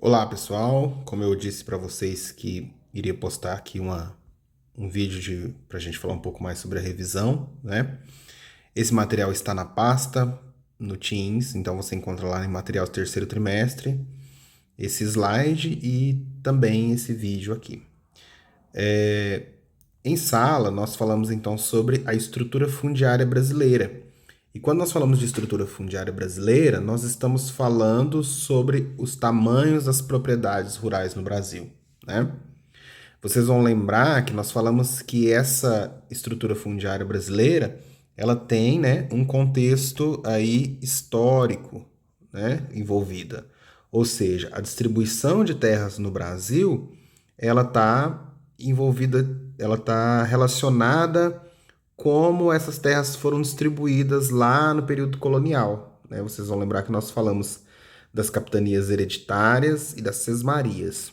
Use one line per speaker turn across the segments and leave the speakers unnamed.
Olá pessoal, como eu disse para vocês que iria postar aqui um vídeo para a gente falar um pouco mais sobre a revisão, né? Esse material está na pasta, no Teams, então você encontra lá em material do terceiro trimestre, esse slide e também esse vídeo aqui. Em sala, nós falamos então sobre a estrutura fundiária brasileira. E quando nós falamos de estrutura fundiária brasileira, nós estamos falando sobre os tamanhos das propriedades rurais no Brasil, né? Vocês vão lembrar que nós falamos que essa estrutura fundiária brasileira, ela tem, né, um contexto aí histórico, né, envolvida. Ou seja, a distribuição de terras no Brasil, ela está envolvida, ela está relacionada como essas terras foram distribuídas lá no período colonial, né? Vocês vão lembrar que nós falamos das capitanias hereditárias e das sesmarias.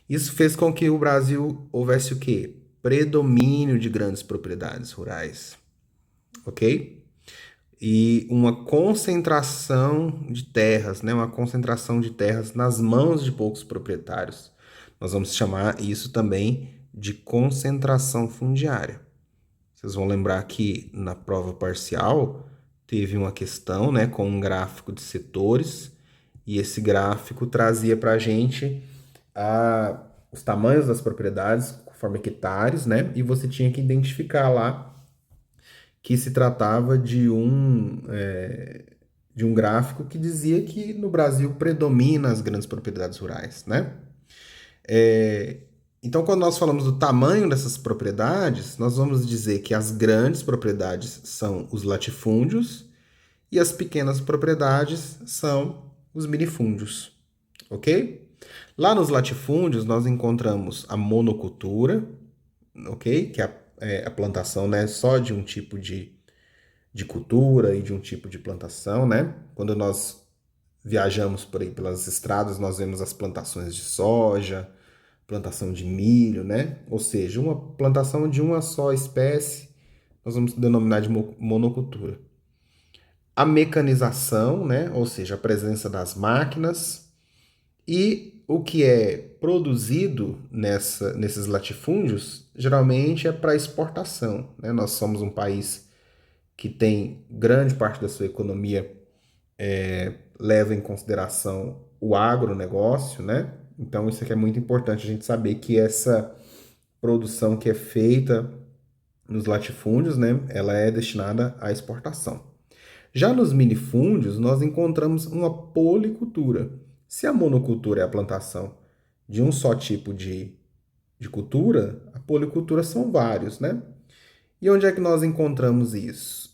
Isso fez com que o Brasil houvesse o quê? Predomínio de grandes propriedades rurais, ok? E uma concentração de terras, né? Uma concentração de terras nas mãos de poucos proprietários. Nós vamos chamar isso também de concentração fundiária. Vocês vão lembrar que na prova parcial teve uma questão, né, com um gráfico de setores, e esse gráfico trazia para a gente os tamanhos das propriedades conforme hectares, né? E você tinha que identificar lá que se tratava de um gráfico que dizia que no Brasil predomina as grandes propriedades rurais, né? Então, quando nós falamos do tamanho dessas propriedades, nós vamos dizer que as grandes propriedades são os latifúndios e as pequenas propriedades são os minifúndios, ok? Lá nos latifúndios, nós encontramos a monocultura, ok? Que é a plantação, né, só de um tipo de cultura e de um tipo de plantação, né? Quando nós viajamos por aí pelas estradas, nós vemos as plantações de soja, plantação de milho, né? Ou seja, uma plantação de uma só espécie, nós vamos denominar de monocultura. A mecanização, né? Ou seja, a presença das máquinas e o que é produzido nesses latifúndios, geralmente é para exportação, né? Nós somos um país que tem grande parte da sua economia leva em consideração o agronegócio, né? Então isso aqui é muito importante a gente saber que essa produção que é feita nos latifúndios, né, ela é destinada à exportação. Já nos minifúndios, nós encontramos uma policultura. Se a monocultura é a plantação de um só tipo de cultura, a policultura são vários, né? E onde é que nós encontramos isso?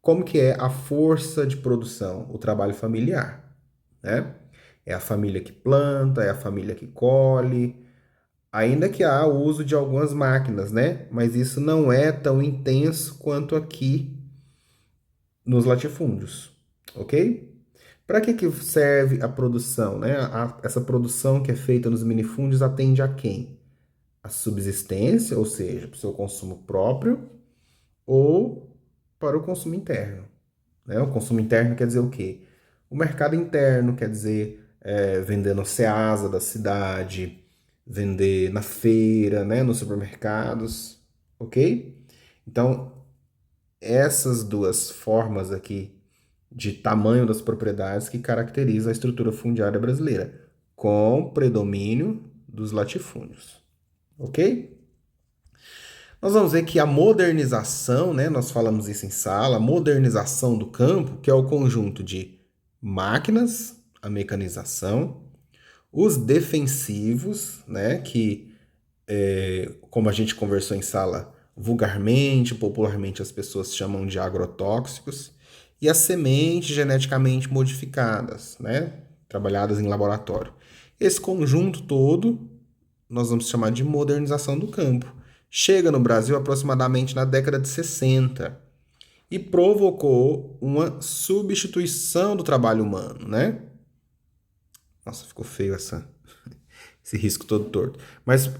Como que é a força de produção? O trabalho familiar, né? É a família que planta, é a família que colhe, ainda que há o uso de algumas máquinas, né? Mas isso não é tão intenso quanto aqui nos latifúndios, ok? Para que serve a produção, né? Essa produção que é feita nos minifúndios atende a quem? A subsistência, ou seja, para o seu consumo próprio, ou para o consumo interno, né? O consumo interno quer dizer o quê? O mercado interno quer dizer vender no Ceasa da cidade, vender na feira, né? Nos supermercados, ok? Então, essas duas formas aqui de tamanho das propriedades que caracteriza a estrutura fundiária brasileira, com predomínio dos latifúndios, ok? Nós vamos ver que a modernização, né, nós falamos isso em sala, a modernização do campo, que é o conjunto de máquinas, a mecanização, os defensivos, né, que, como a gente conversou em sala, vulgarmente, popularmente as pessoas chamam de agrotóxicos, e as sementes geneticamente modificadas, né, trabalhadas em laboratório. Esse conjunto todo nós vamos chamar de modernização do campo. Chega no Brasil aproximadamente na década de 60 e provocou uma substituição do trabalho humano, né? Nossa, ficou feio esse risco todo torto. Mas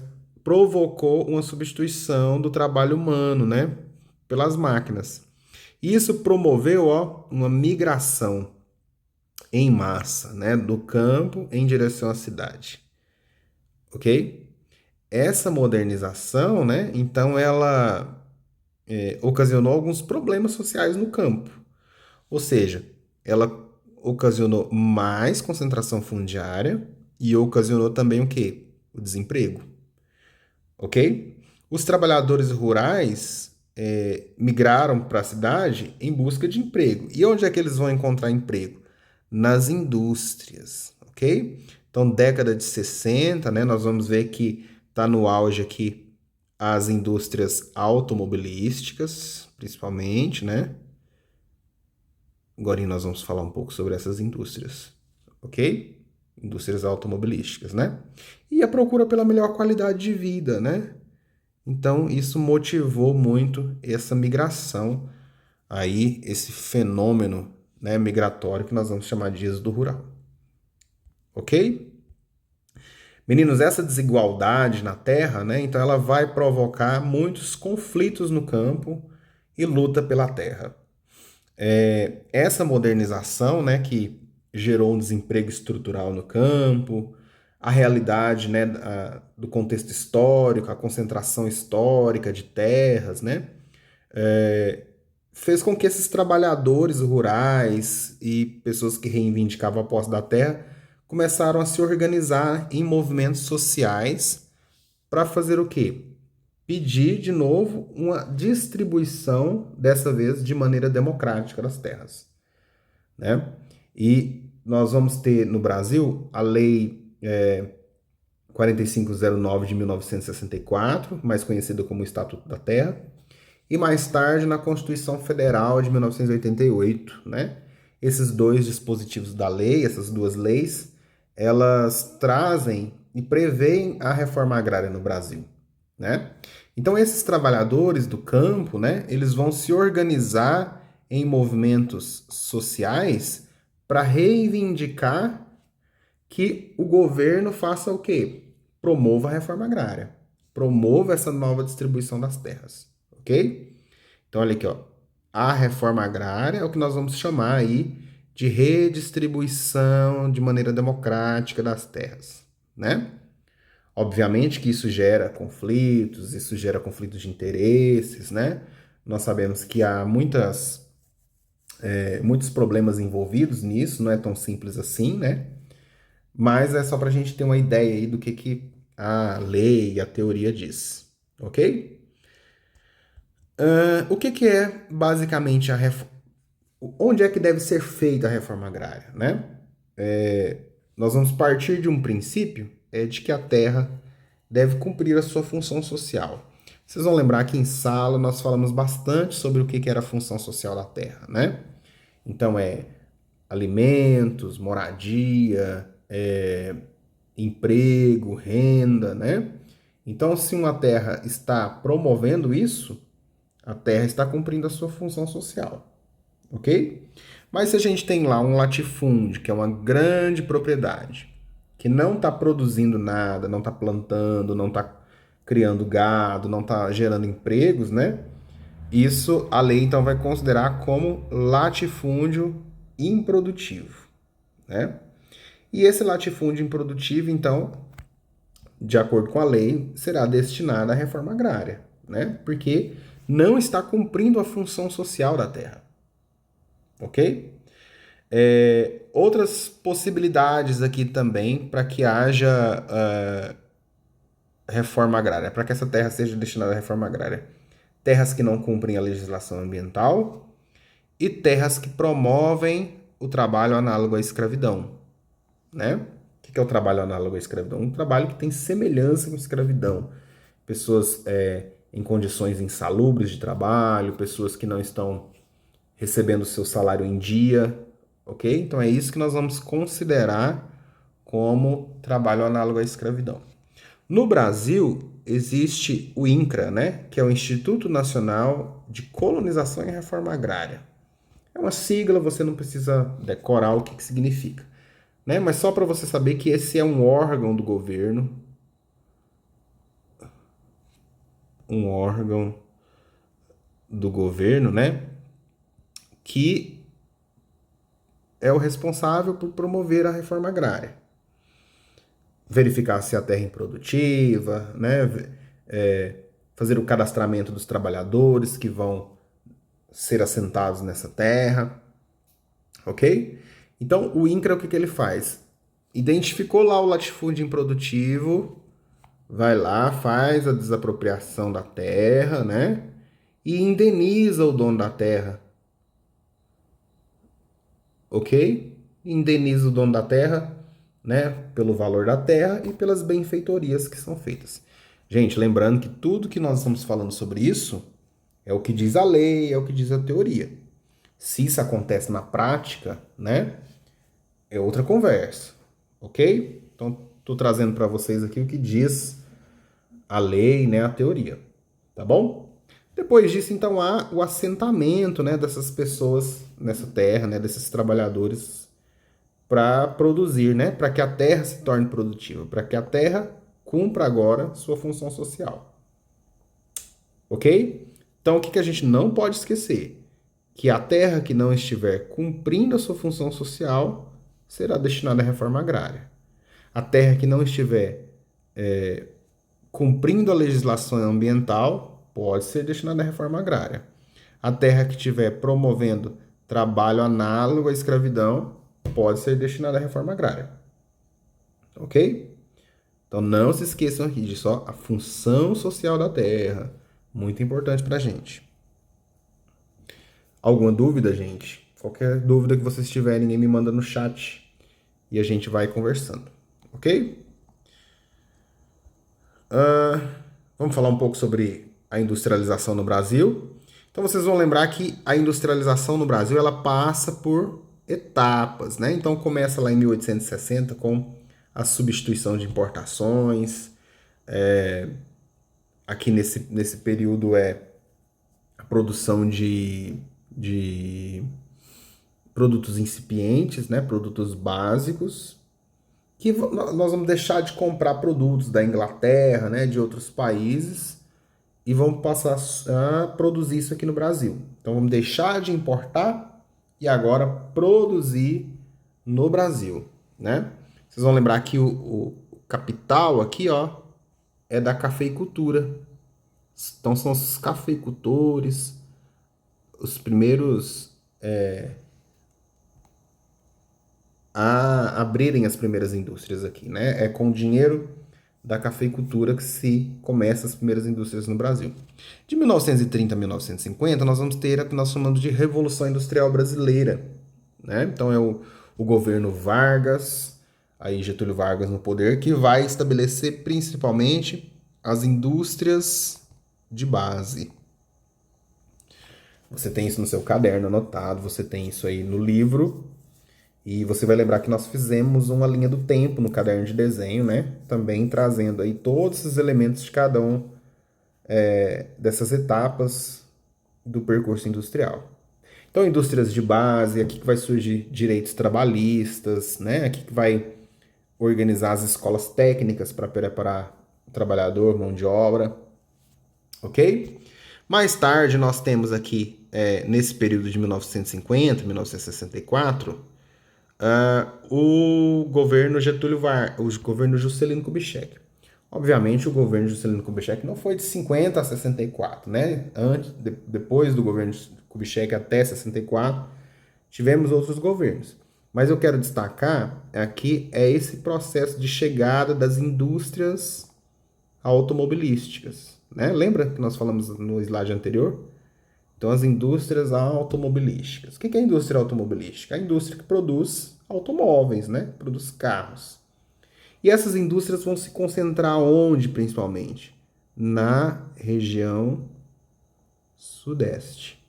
provocou uma substituição do trabalho humano, né? Pelas máquinas. Isso promoveu, ó, uma migração em massa, né, do campo em direção à cidade, ok? Essa modernização, né, então ela ocasionou alguns problemas sociais no campo, ou seja, ela ocasionou mais concentração fundiária e ocasionou também o quê? O desemprego, ok? Os trabalhadores rurais migraram para a cidade em busca de emprego. E onde é que eles vão encontrar emprego? Nas indústrias, ok? Então, década de 60, né, nós vamos ver que está no auge aqui as indústrias automobilísticas, principalmente, né? Agora nós vamos falar um pouco sobre essas indústrias, ok? Indústrias automobilísticas, né? E a procura pela melhor qualidade de vida, né? Então, isso motivou muito essa migração aí, esse fenômeno, né, migratório que nós vamos chamar de êxodo rural. Ok? Meninos, essa desigualdade na terra, né, então ela vai provocar muitos conflitos no campo e luta pela terra. Essa modernização, né, que gerou um desemprego estrutural no campo, a realidade, né, do contexto histórico, a concentração histórica de terras, né, fez com que esses trabalhadores rurais e pessoas que reivindicavam a posse da terra começaram a se organizar em movimentos sociais para fazer o quê? Pedir de novo uma distribuição, dessa vez de maneira democrática das terras, né? E nós vamos ter no Brasil a Lei 4509 de 1964, mais conhecida como Estatuto da Terra, e mais tarde na Constituição Federal de 1988, né? Esses dois dispositivos da lei, essas duas leis, elas trazem e preveem a reforma agrária no Brasil, né? Então esses trabalhadores do campo, né, eles vão se organizar em movimentos sociais para reivindicar que o governo faça o quê? Promova a reforma agrária, promova essa nova distribuição das terras, ok? Então, olha aqui, ó. A reforma agrária é o que nós vamos chamar aí de redistribuição de maneira democrática das terras, né? Obviamente que isso gera conflitos de interesses, né? Nós sabemos que há muitos problemas envolvidos nisso, não é tão simples assim, né? Mas é só para a gente ter uma ideia aí do que a lei e a teoria diz, ok? O que é basicamente a reforma? Onde é que deve ser feita a reforma agrária, né? Nós vamos partir de um princípio de que a terra deve cumprir a sua função social. Vocês vão lembrar que em sala nós falamos bastante sobre o que era a função social da terra, né? Então alimentos, moradia, emprego, renda, né? Então, se uma terra está promovendo isso, a terra está cumprindo a sua função social, ok? Mas se a gente tem lá um latifúndio, que é uma grande propriedade, que não está produzindo nada, não está plantando, não está criando gado, não está gerando empregos, né? Isso a lei então vai considerar como latifúndio improdutivo, né? E esse latifúndio improdutivo, então, de acordo com a lei, será destinado à reforma agrária, né? Porque não está cumprindo a função social da terra, ok? Outras possibilidades aqui também para que haja reforma agrária, para que essa terra seja destinada à reforma agrária. Terras que não cumprem a legislação ambiental e terras que promovem o trabalho análogo à escravidão, né? O que é o trabalho análogo à escravidão? Um trabalho que tem semelhança com escravidão. Pessoas em condições insalubres de trabalho, pessoas que não estão recebendo seu salário em dia, ok? Então é isso que nós vamos considerar como trabalho análogo à escravidão. No Brasil, existe o INCRA, né? Que é o Instituto Nacional de Colonização e Reforma Agrária. É uma sigla, você não precisa decorar o que significa, né? Mas só para você saber que esse é um órgão do governo, né? Que é o responsável por promover a reforma agrária. Verificar se a terra é improdutiva, né? Fazer o cadastramento dos trabalhadores que vão ser assentados nessa terra, ok? Então, o INCRA, o que ele faz? Identificou lá o latifúndio improdutivo, vai lá, faz a desapropriação da terra, né? E indeniza o dono da terra, ok? Indeniza o dono da terra, né? Pelo valor da terra e pelas benfeitorias que são feitas. Gente, lembrando que tudo que nós estamos falando sobre isso é o que diz a lei, é o que diz a teoria. Se isso acontece na prática, né? É outra conversa, ok? Então, estou trazendo para vocês aqui o que diz a lei, né? A teoria, tá bom? Depois disso, então, há o assentamento, né, dessas pessoas nessa terra, né, desses trabalhadores para produzir, né, para que a terra se torne produtiva, para que a terra cumpra agora sua função social. Ok? Então, o que a gente não pode esquecer? Que a terra que não estiver cumprindo a sua função social será destinada à reforma agrária. A terra que não estiver cumprindo a legislação ambiental pode ser destinada à reforma agrária. A terra que estiver promovendo trabalho análogo à escravidão pode ser destinada à reforma agrária. Ok? Então não se esqueçam aqui de só a função social da terra. Muito importante para a gente. Alguma dúvida, gente? Qualquer dúvida que vocês tiverem, me manda no chat e a gente vai conversando. Ok? Vamos falar um pouco sobre a industrialização no Brasil. Então vocês vão lembrar que a industrialização no Brasil ela passa por etapas, né? Então começa lá em 1860 com a substituição de importações. Aqui nesse período é a produção de produtos incipientes, né? Produtos básicos, que nós vamos deixar de comprar produtos da Inglaterra, né? De outros países e vamos passar a produzir isso aqui no Brasil. Então vamos deixar de importar e agora produzir no Brasil, né? Vocês vão lembrar que o capital aqui, ó, é da cafeicultura. Então são os cafeicultores, os primeiros a abrirem as primeiras indústrias aqui, né? É com o dinheiro da cafeicultura que se começa as primeiras indústrias no Brasil. De 1930 a 1950, nós vamos ter o que nós chamamos de Revolução Industrial Brasileira, né? Então é o governo Vargas, aí Getúlio Vargas no poder, que vai estabelecer principalmente as indústrias de base. Você tem isso no seu caderno anotado, você tem isso aí no livro. E você vai lembrar que nós fizemos uma linha do tempo no caderno de desenho, né? Também trazendo aí todos os elementos de cada um dessas etapas do percurso industrial. Então, indústrias de base, aqui que vai surgir direitos trabalhistas, né? Aqui que vai organizar as escolas técnicas para preparar o trabalhador, mão de obra, ok? Mais tarde, nós temos aqui, nesse período de 1950, 1964, o governo Getúlio Vargas, o governo Juscelino Kubitschek. Obviamente, o governo Juscelino Kubitschek não foi de 50 a 64, né? Depois do governo Kubitschek até 64, tivemos outros governos. Mas eu quero destacar aqui esse processo de chegada das indústrias automobilísticas, né? Lembra que nós falamos no slide anterior? Então, as indústrias automobilísticas. O que é a indústria automobilística? A indústria que produz automóveis, né? Produz carros. E essas indústrias vão se concentrar onde, principalmente? Na região sudeste.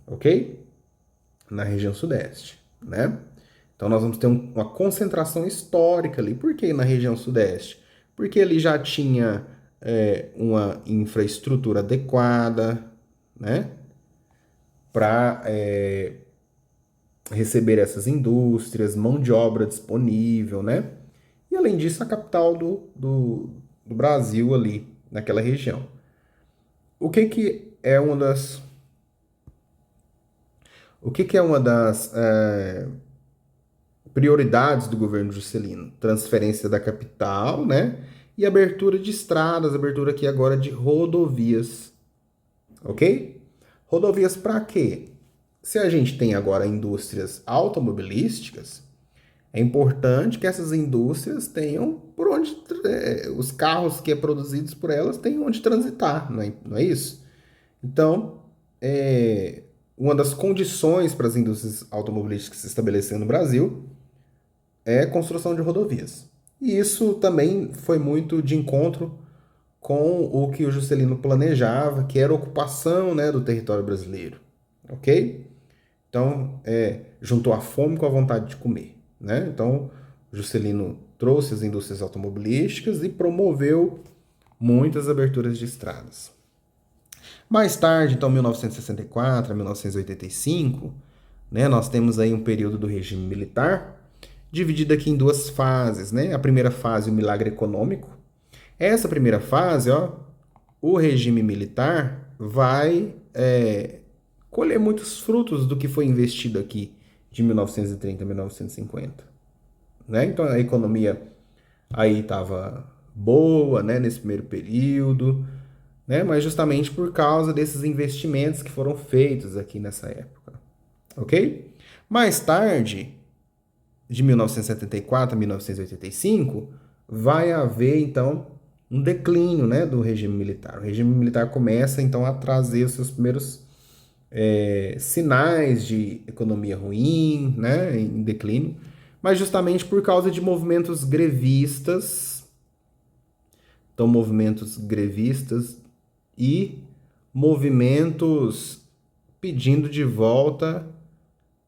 Ok? Na região sudeste, né? Então, nós vamos ter uma concentração histórica ali. Por que na região sudeste? Porque ali já tinha uma infraestrutura adequada, né? Para receber essas indústrias, mão de obra disponível, né? E além disso, a capital do Brasil ali, naquela região. O que é uma das... O que é uma das prioridades do governo Juscelino? Transferência da capital, né? E abertura de estradas, abertura aqui agora de rodovias, ok? Rodovias para quê? Se a gente tem agora indústrias automobilísticas, é importante que essas indústrias tenham por onde os carros que é produzidos por elas tenham onde transitar, não é isso? Então, uma das condições para as indústrias automobilísticas se estabelecer no Brasil é a construção de rodovias. E isso também foi muito de encontro com o que o Juscelino planejava, que era a ocupação, né, do território brasileiro, ok? Então, juntou a fome com a vontade de comer, né? Então, Juscelino trouxe as indústrias automobilísticas e promoveu muitas aberturas de estradas. Mais tarde, então, 1964 a 1985, né, nós temos aí um período do regime militar, dividido aqui em duas fases, né? A primeira fase, o milagre econômico. Essa primeira fase, ó, o regime militar vai colher muitos frutos do que foi investido aqui de 1930 a 1950. Né? Então a economia aí estava boa, né, nesse primeiro período, né, mas justamente por causa desses investimentos que foram feitos aqui nessa época, ok? Mais tarde, de 1974 a 1985, vai haver então um declínio, né, do regime militar. O regime militar começa então a trazer os seus primeiros sinais de economia ruim, né, em declínio, mas justamente por causa de movimentos grevistas, então movimentos grevistas e movimentos pedindo de volta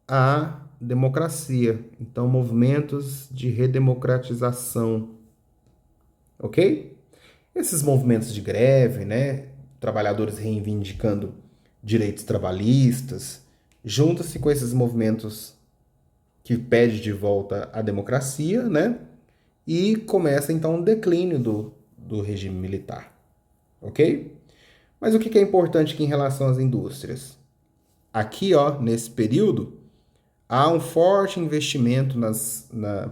a democracia, então movimentos de redemocratização, ok? Esses movimentos de greve, né, trabalhadores reivindicando direitos trabalhistas, junta-se com esses movimentos que pedem de volta a democracia, né? E começa então um declínio do regime militar, ok? Mas o que é importante aqui em relação às indústrias? Aqui, ó, nesse período, há um forte investimento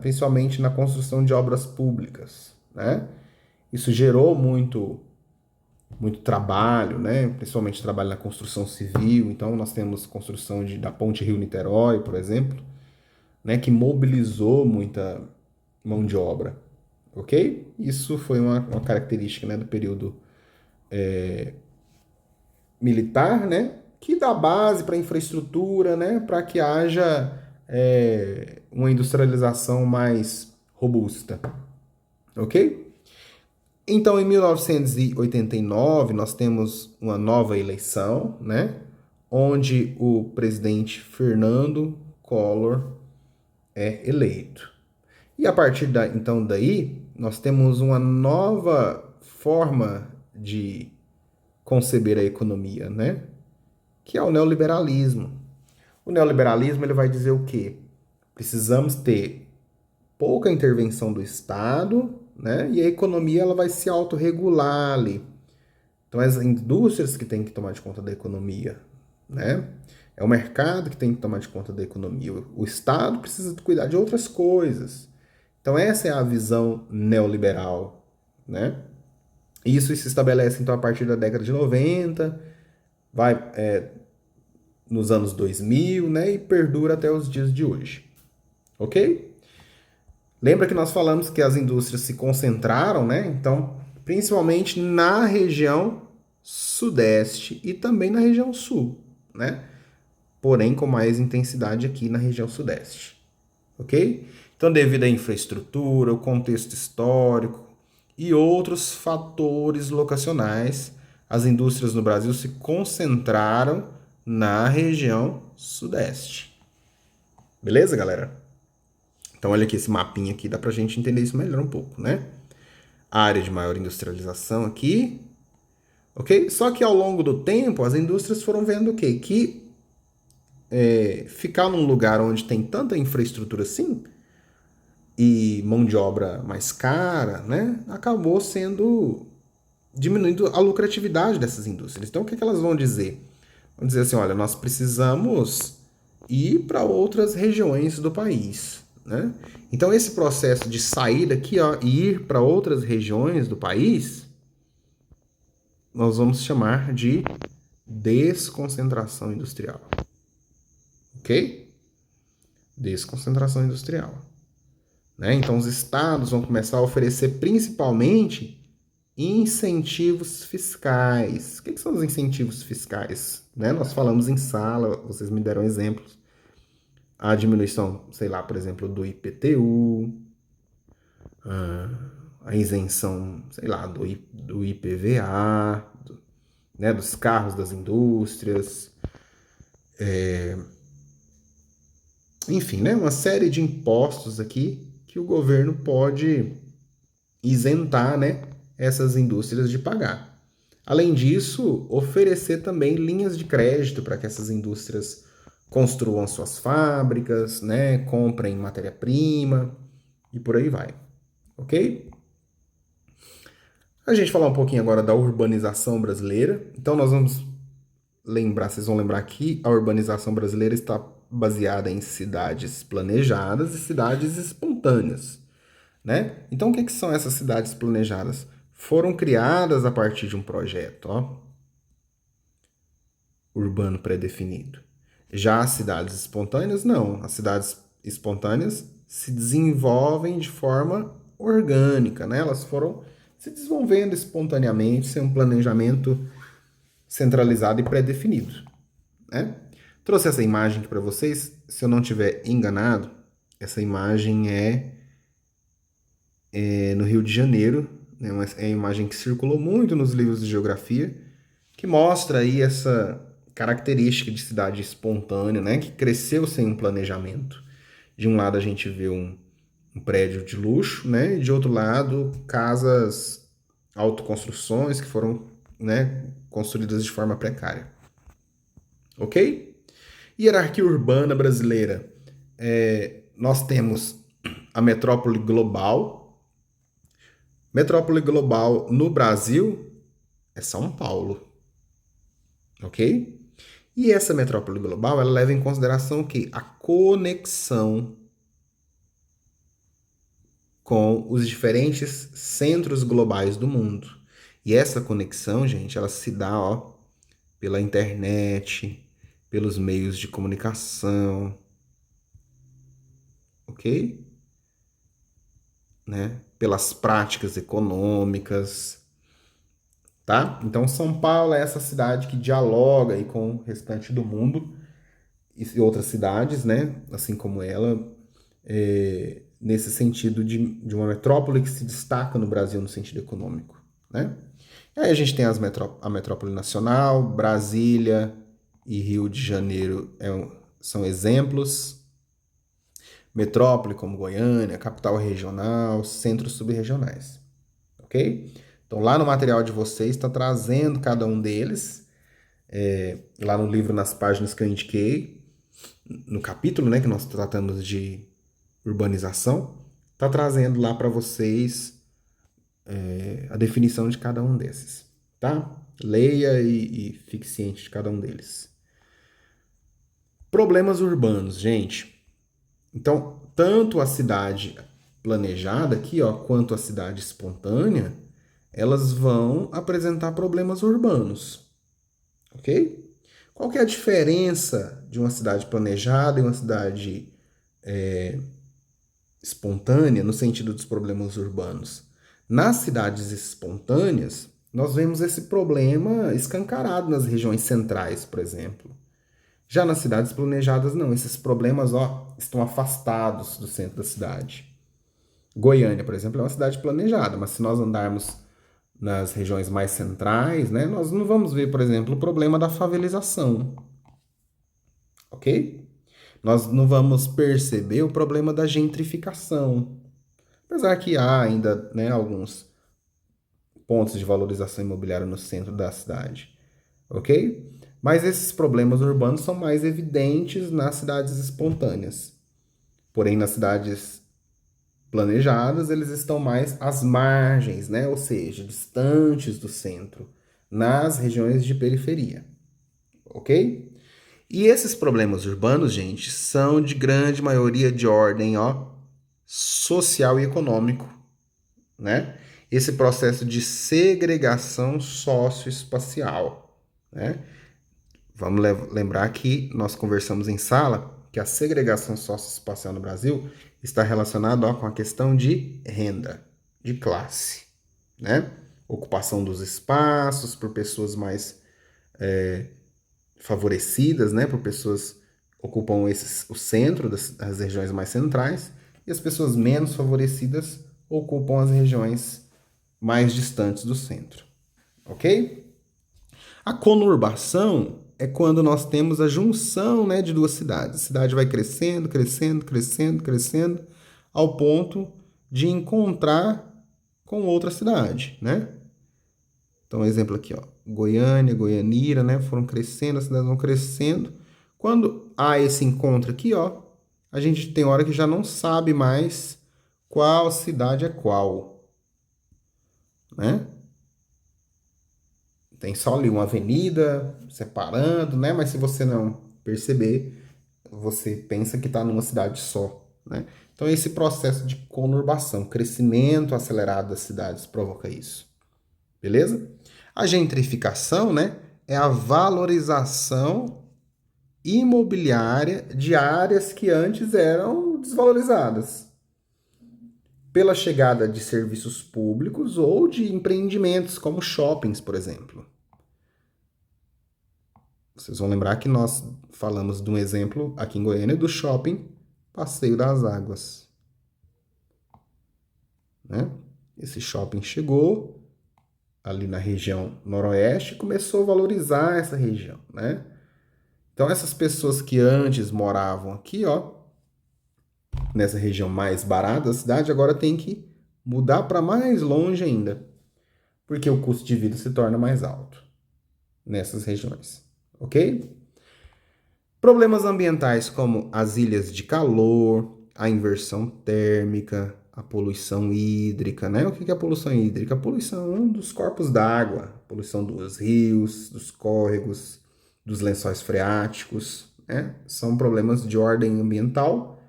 principalmente na construção de obras públicas, né? Isso gerou muito trabalho, né? Principalmente trabalho na construção civil. Então, nós temos construção da Ponte Rio-Niterói, por exemplo, né? Que mobilizou muita mão de obra, ok? Isso foi uma característica, né, do período militar, né? Que dá base para a infraestrutura, né? Para que haja uma industrialização mais robusta, ok? Então, em 1989, nós temos uma nova eleição, né? Onde o presidente Fernando Collor é eleito. E a partir então daí, nós temos uma nova forma de conceber a economia, né? Que é o neoliberalismo. O neoliberalismo ele vai dizer o quê? Precisamos ter pouca intervenção do Estado, né? E a economia ela vai se autorregular ali. Então, as indústrias que têm que tomar de conta da economia, né? É o mercado que tem que tomar de conta da economia. O Estado precisa cuidar de outras coisas. Então, essa é a visão neoliberal, né? Isso se estabelece, então, a partir da década de 90, vai nos anos 2000, né? E perdura até os dias de hoje. Ok? Lembra que nós falamos que as indústrias se concentraram, né? Então, principalmente na região sudeste e também na região sul, né? Porém, com mais intensidade aqui na região sudeste, ok? Então, devido à infraestrutura, o contexto histórico e outros fatores locacionais, as indústrias no Brasil se concentraram na região sudeste. Beleza, galera? Então, olha aqui esse mapinha aqui, dá pra gente entender isso melhor um pouco, né? A área de maior industrialização aqui, ok? Só que ao longo do tempo, as indústrias foram vendo o quê? Que ficar num lugar onde tem tanta infraestrutura assim e mão de obra mais cara, né? Acabou diminuindo a lucratividade dessas indústrias. Então, o que elas vão dizer? Vão dizer assim, olha, nós precisamos ir para outras regiões do país, né? Então, esse processo de sair daqui, ó, e ir para outras regiões do país, nós vamos chamar de desconcentração industrial. Ok? Desconcentração industrial. Né? Então, os estados vão começar a oferecer principalmente incentivos fiscais. O que são os incentivos fiscais? Né? Nós falamos em sala, vocês me deram exemplos. A diminuição, sei lá, por exemplo, do IPTU, a isenção, sei lá, do IPVA, né, dos carros das indústrias, enfim, né, uma série de impostos aqui que o governo pode isentar, né, essas indústrias de pagar. Além disso, oferecer também linhas de crédito para que essas indústrias construam suas fábricas, né, comprem matéria-prima e por aí vai. Ok? A gente falar um pouquinho agora da urbanização brasileira. Então nós vamos lembrar, vocês vão lembrar que a urbanização brasileira está baseada em cidades planejadas e cidades espontâneas, né? Então o que são essas cidades planejadas? Foram criadas a partir de um projeto, ó, urbano pré-definido. Já as cidades espontâneas, não. As cidades espontâneas se desenvolvem de forma orgânica, né? Elas foram se desenvolvendo espontaneamente, sem um planejamento centralizado e pré-definido, né? Trouxe essa imagem aqui para vocês. Se eu não estiver enganado, essa imagem é no Rio de Janeiro, né? É uma imagem que circulou muito nos livros de geografia, que mostra aí essa característica de cidade espontânea, né? Que cresceu sem um planejamento. De um lado a gente vê um prédio de luxo, né? E de outro lado, casas, autoconstruções que foram, né, construídas de forma precária. Ok? Hierarquia urbana brasileira. Nós temos a metrópole global. Metrópole global no Brasil é São Paulo. Ok? E essa metrópole global, ela leva em consideração o quê? A conexão com os diferentes centros globais do mundo. E essa conexão, gente, ela se dá, ó, pela internet, pelos meios de comunicação, ok? Né? Pelas práticas econômicas, tá? Então, São Paulo é essa cidade que dialoga aí com o restante do mundo e outras cidades, né? Assim como ela, nesse sentido de uma metrópole que se destaca no Brasil no sentido econômico, né? E aí a gente tem a metrópole nacional, Brasília e Rio de Janeiro são exemplos. Metrópole como Goiânia, capital regional, centros subregionais, ok? Então lá no material de vocês está trazendo cada um deles, lá no livro, nas páginas que eu indiquei, no capítulo, né, que nós tratamos de urbanização, está trazendo lá para vocês a definição de cada um desses, tá? Leia e fique ciente de cada um deles. Problemas urbanos, gente. Então, tanto a cidade planejada aqui, ó, quanto a cidade espontânea, elas vão apresentar problemas urbanos, ok? Qual que é a diferença de uma cidade planejada e uma cidade espontânea no sentido dos problemas urbanos? Nas cidades espontâneas, nós vemos esse problema escancarado nas regiões centrais, por exemplo. Já nas cidades planejadas, não. Esses problemas, ó, estão afastados do centro da cidade. Goiânia, por exemplo, é uma cidade planejada, mas se nós andarmos nas regiões mais centrais, né, nós não vamos ver, por exemplo, o problema da favelização. Ok? Nós não vamos perceber o problema da gentrificação. Apesar que há ainda, né, alguns pontos de valorização imobiliária no centro da cidade. Ok? Mas esses problemas urbanos são mais evidentes nas cidades espontâneas. Porém, nas cidades planejadas, eles estão mais às margens, né? Ou seja, distantes do centro, nas regiões de periferia. Ok? E esses problemas urbanos, gente, são de grande maioria de ordem, social e econômico, né? Esse processo de segregação socioespacial, né? Vamos lembrar que nós conversamos em sala que a segregação socioespacial no Brasil está relacionada com a questão de renda, de classe, né? Ocupação dos espaços por pessoas mais favorecidas, né? Por pessoas que ocupam o centro das regiões mais centrais e as pessoas menos favorecidas ocupam as regiões mais distantes do centro, ok? A conurbação é quando nós temos a junção, né, de duas cidades. A cidade vai crescendo, crescendo, crescendo, crescendo, ao ponto de encontrar com outra cidade, né? Então, exemplo aqui, Goiânia, Goianira, né? Foram crescendo, as cidades vão crescendo. Quando há esse encontro aqui, a gente tem hora que já não sabe mais qual cidade é qual, né? Tem só ali uma avenida separando, né? Mas se você não perceber, você pensa que está numa cidade só, né? Então, esse processo de conurbação, crescimento acelerado das cidades provoca isso, beleza? A gentrificação, né, é a valorização imobiliária de áreas que antes eram desvalorizadas pela chegada de serviços públicos ou de empreendimentos como shoppings, por exemplo. Vocês vão lembrar que nós falamos de um exemplo aqui em Goiânia do shopping Passeio das Águas, né? Esse shopping chegou ali na região noroeste e começou a valorizar essa região, né? Então essas pessoas que antes moravam aqui, nessa região mais barata da cidade, agora tem que mudar para mais longe ainda, porque o custo de vida se torna mais alto nessas regiões, ok? Problemas ambientais como as ilhas de calor, a inversão térmica, a poluição hídrica, né? O que é a poluição hídrica? A poluição dos corpos d'água, poluição dos rios, dos córregos, dos lençóis freáticos, né? São problemas de ordem ambiental,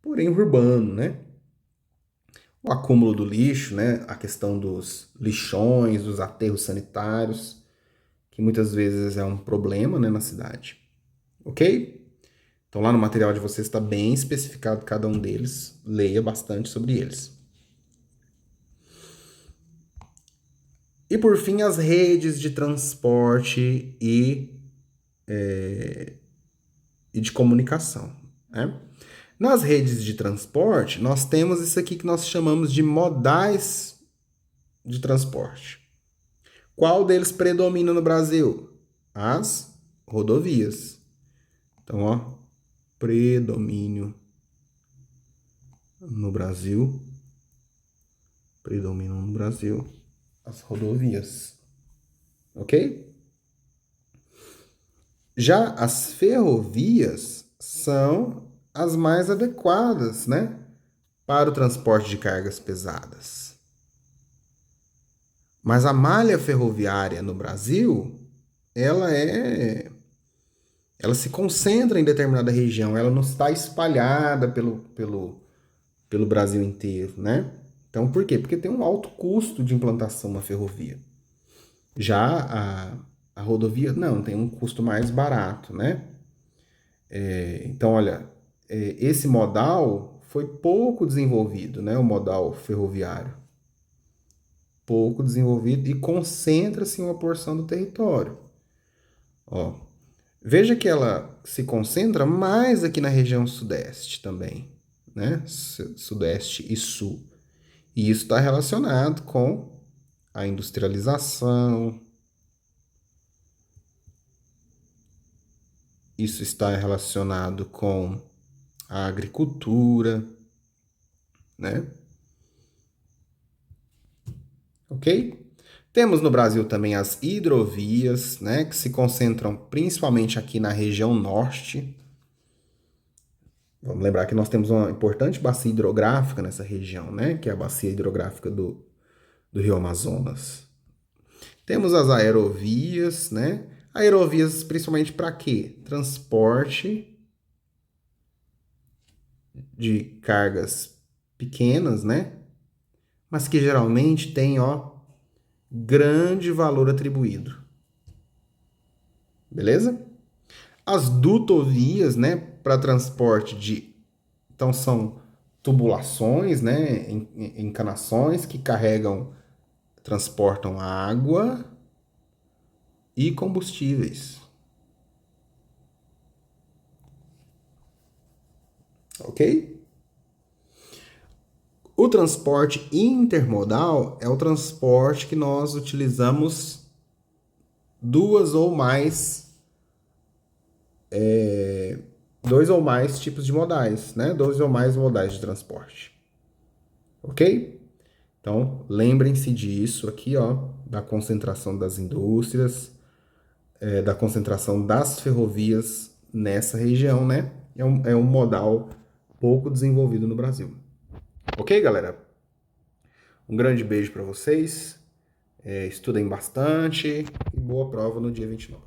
porém urbano, né? O acúmulo do lixo, né? A questão dos lixões, dos aterros sanitários, que muitas vezes é um problema, né, na cidade. Ok? Então lá no material de vocês está bem especificado cada um deles. Leia bastante sobre eles. E por fim, as redes de transporte e de comunicação, né? Nas redes de transporte, nós temos isso aqui que nós chamamos de modais de transporte. Qual deles predomina no Brasil? As rodovias. Então, predomínio no Brasil. Predominam no Brasil as rodovias. Ok? Já as ferrovias são as mais adequadas, né, para o transporte de cargas pesadas. Mas a malha ferroviária no Brasil, ela se concentra em determinada região, ela não está espalhada pelo Brasil inteiro, né? Então, por quê? Porque tem um alto custo de implantação na ferrovia. Já a rodovia, não, tem um custo mais barato, né? Então, olha, esse modal foi pouco desenvolvido, né? O modal ferroviário. Pouco desenvolvido e concentra-se em uma porção do território. Veja que ela se concentra mais aqui na região sudeste também, né? Sudeste e sul. E isso está relacionado com a industrialização. Isso está relacionado com a agricultura, né? Ok? Temos no Brasil também as hidrovias, né, que se concentram principalmente aqui na região norte. Vamos lembrar que nós temos uma importante bacia hidrográfica nessa região, né, que é a bacia hidrográfica do Rio Amazonas. Temos as aerovias, né? Aerovias, principalmente para quê? Transporte de cargas pequenas, né? Mas que geralmente tem, ó, grande valor atribuído. Beleza? As dutovias, né, para transporte de... Então, são tubulações, né, encanações que carregam, transportam água e combustíveis. Ok? O transporte intermodal é o transporte que nós utilizamos dois ou mais tipos de modais, né? Dois ou mais modais de transporte. Ok? Então, lembrem-se disso aqui, ó, da concentração das indústrias, da concentração das ferrovias nessa região, né? É um modal pouco desenvolvido no Brasil. Ok, galera? Um grande beijo para vocês. Estudem bastante e boa prova no dia 29.